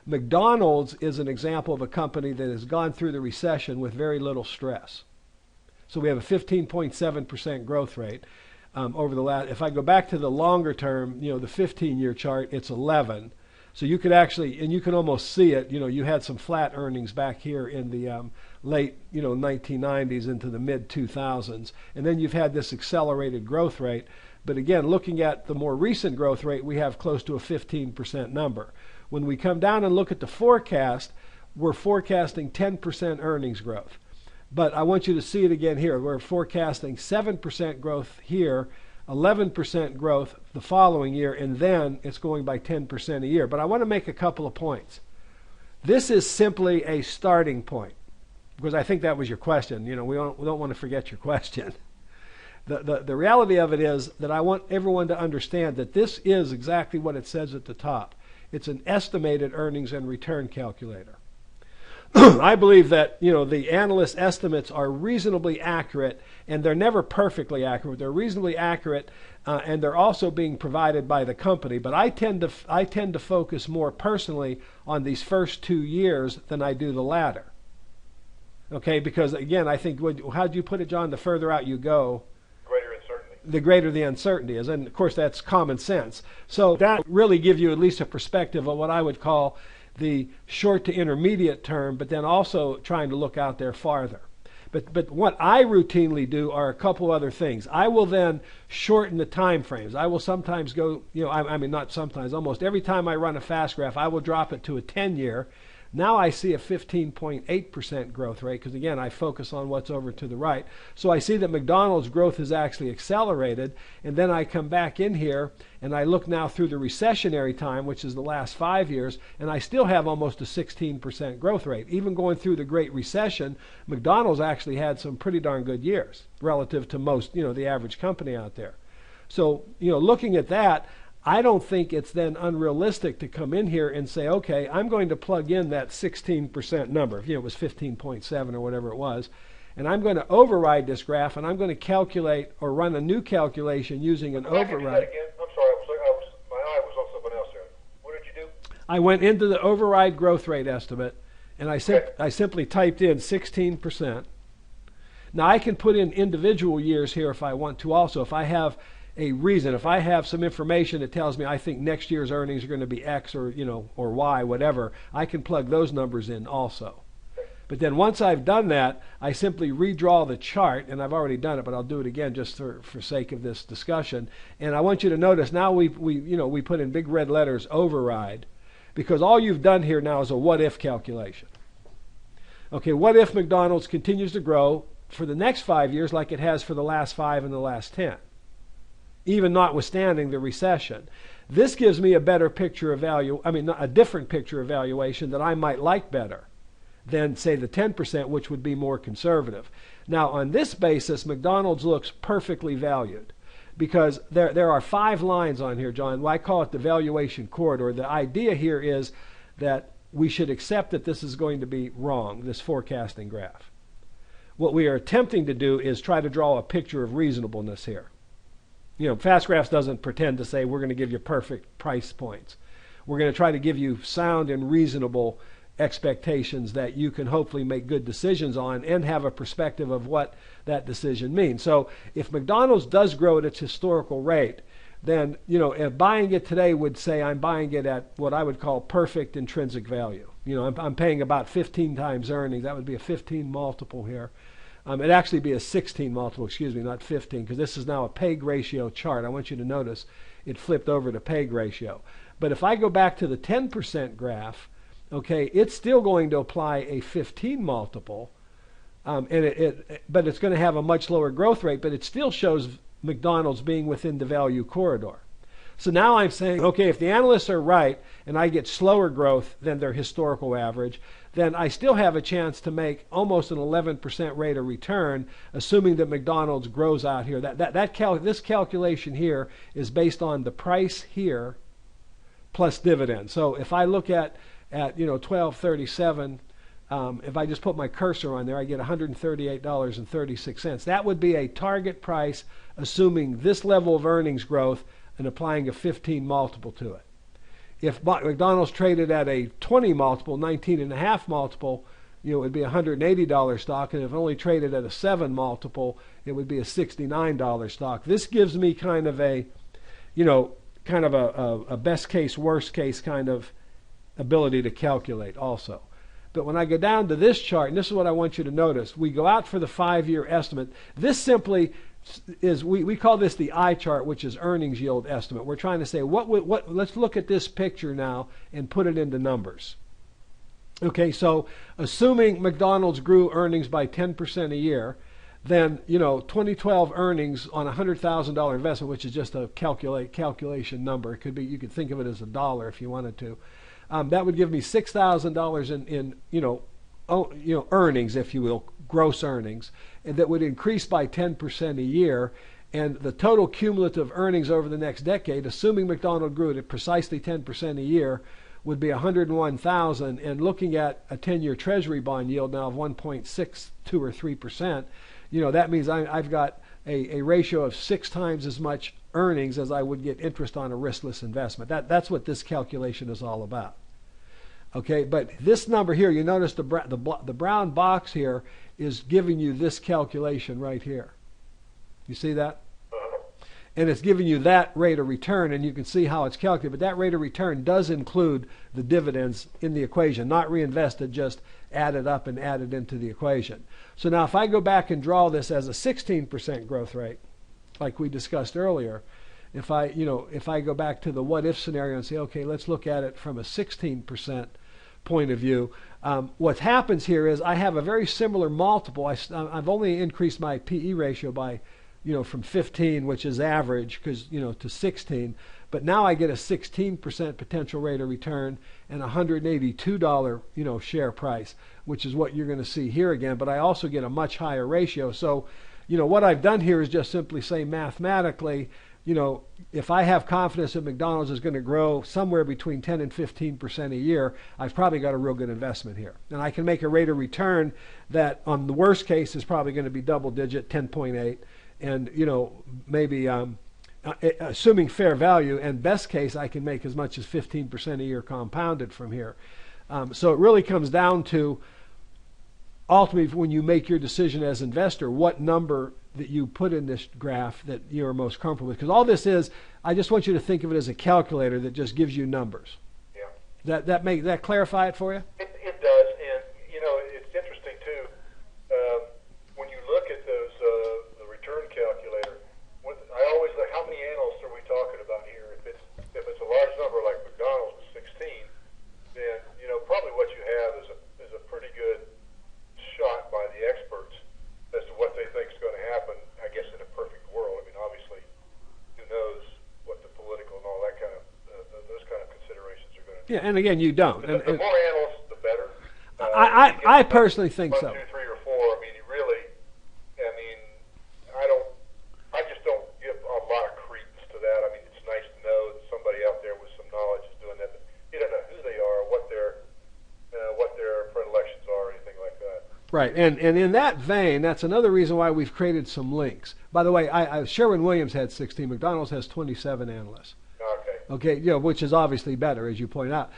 McDonald's is an example of a company that has gone through the recession with very little stress. So we have a 15.7% growth rate over the last. If I go back to the longer term, the 15-year chart, it's 11. So you could actually, and you can almost see it. You had some flat earnings back here in the late, 1990s into the mid 2000s, and then you've had this accelerated growth rate. But again, looking at the more recent growth rate, we have close to a 15% number. When we come down and look at the forecast, we're forecasting 10% earnings growth. But I want you to see it again here. We're forecasting 7% growth here, 11% growth the following year, and then it's going by 10% a year. But I want to make a couple of points. This is simply a starting point, because I think that was your question. We don't want to forget your question. The reality of it is that I want everyone to understand that this is exactly what it says at the top. It's an estimated earnings and return calculator. I believe that the analyst estimates are reasonably accurate, and they're never perfectly accurate. They're reasonably accurate, and they're also being provided by the company. But I tend to focus more personally on these first 2 years than I do the latter. Okay, because again, I think how'd you put it, John? The further out you go, the greater the uncertainty is. And of course, that's common sense. So that really gives you at least a perspective of what I would call the short to intermediate term, but then also trying to look out there farther. But what I routinely do are a couple other things. I will then shorten the time frames. I will sometimes go, I mean, not sometimes, almost every time I run a fast graph, I will drop it to a 10-year. Now I see a 15.8% growth rate because, again, I focus on what's over to the right. So I see that McDonald's growth has actually accelerated, and then I come back in here and I look now through the recessionary time, which is the last 5 years, and I still have almost a 16% growth rate. Even going through the Great Recession, McDonald's actually had some pretty darn good years relative to most, the average company out there. So, looking at that, I don't think it's then unrealistic to come in here and say, okay, I'm going to plug in that 16% number. If it was 15.7 or whatever it was, and I'm going to override this graph, and I'm going to calculate or run a new calculation using an override. Do that again. I'm sorry, my eye was on something else there. What did you do? I went into the override growth rate estimate, and I simply typed in 16%. Now I can put in individual years here if I want to also. If I have a reason, if I have some information that tells me I think next year's earnings are going to be X or or Y, whatever, I can plug those numbers in also. But then once I've done that, I simply redraw the chart, and I've already done it, but I'll do it again just for sake of this discussion. And I want you to notice now we put in big red letters override, because all you've done here now is a what if calculation. Okay, what if McDonald's continues to grow for the next 5 years like it has for the last 5 and the last 10? Even notwithstanding the recession. This gives me a better picture of value, a different picture of valuation that I might like better than, say, the 10%, which would be more conservative. Now, on this basis, McDonald's looks perfectly valued because there are 5 lines on here, John. Well, I call it the valuation corridor. The idea here is that we should accept that this is going to be wrong, this forecasting graph. What we are attempting to do is try to draw a picture of reasonableness here. Fast Graphs doesn't pretend to say we're going to give you perfect price points. We're going to try to give you sound and reasonable expectations that you can hopefully make good decisions on and have a perspective of what that decision means. So if McDonald's does grow at its historical rate, then if buying it today would say I'm buying it at what I would call perfect intrinsic value. I'm paying about 15 times earnings. That would be a 15 multiple here. It'd actually be a 16 multiple, not 15, because this is now a PEG ratio chart. I want you to notice it flipped over to PEG ratio. But if I go back to the 10% graph, okay, it's still going to apply a 15 multiple, but it's going to have a much lower growth rate, but it still shows McDonald's being within the value corridor. So now I'm saying, okay, if the analysts are right and I get slower growth than their historical average, then I still have a chance to make almost an 11% rate of return, assuming that McDonald's grows out here. This calculation here is based on the price here plus dividend. So if I look at 1237, if I just put my cursor on there, I get $138.36. That would be a target price, assuming this level of earnings growth and applying a 15 multiple to it. if McDonald's traded at a 20 multiple, 19.5 multiple, it would be a $180 stock, and if it only traded at a 7 multiple, it would be a $69 stock. This gives me kind of a, a best case, worst case kind of ability to calculate also. But when I go down to this chart, and this is what I want you to notice, we go out for the 5-year estimate. This simply is, we call this the I chart, which is earnings yield estimate. We're trying to say, let's look at this picture now and put it into numbers. Okay, so assuming McDonald's grew earnings by 10% a year, then 2012 earnings on a $100,000 investment, which is just a calculation number. It could be, you could think of it as a dollar if you wanted to. That would give me $6,000 in earnings, if you will, gross earnings, and that would increase by 10% a year. And the total cumulative earnings over the next decade, assuming McDonald's grew at precisely 10% a year, would be $101,000. And looking at a 10-year Treasury bond yield now of 1.62 or 3%, that means I've got a ratio of 6 times as much earnings as I would get interest on a riskless investment. That's what this calculation is all about. Okay, but this number here, you notice the brown box here is giving you this calculation right here. You see that? And it's giving you that rate of return, and you can see how it's calculated. But that rate of return does include the dividends in the equation, not reinvested, just added up and added into the equation. So now if I go back and draw this as a 16% growth rate, like we discussed earlier, if I go back to the what if scenario and say, okay, let's look at it from a 16% point of view, what happens here is I have a very similar multiple. I've only increased my PE ratio by from 15, which is average, to 16. But now I get a 16% potential rate of return and a $182, share price, which is what you're going to see here again. But I also get a much higher ratio. So, what I've done here is just simply say mathematically, if I have confidence that McDonald's is going to grow somewhere between 10 and 15% a year, I've probably got a real good investment here. And I can make a rate of return that on the worst case is probably going to be double digit, 10.8. And, maybe assuming fair value, and best case, I can make as much as 15% a year compounded from here. So it really comes down to, ultimately, when you make your decision as an investor, what number that you put in this graph that you're most comfortable with. Because all this is, I just want you to think of it as a calculator that just gives you numbers. Yeah. That clarify it for you? It does, and it's interesting too. When you look at those the return calculator, I always like, how many analysts are we talking about here? If it's a large number like McDonald's with 16, then probably what you have is a pretty good shot by the experts as to what they think is going to happen, I guess, in a perfect world. I mean, obviously, who knows what the political and all that kind of, those kind of considerations are going to be. Yeah, and again, you don't. The more analysts, the better. I personally think so. 1, 2, 3, or 4, I mean, I just don't give a lot of credence to that. I mean, it's nice to know that somebody out there with some knowledge is doing that, but you don't know who they are, what their predilections are, or anything like that. Right, and in that vein, that's another reason why we've created some links. By the way, Sherwin-Williams had 16. McDonald's has 27 analysts. Okay, which is obviously better, as you point out.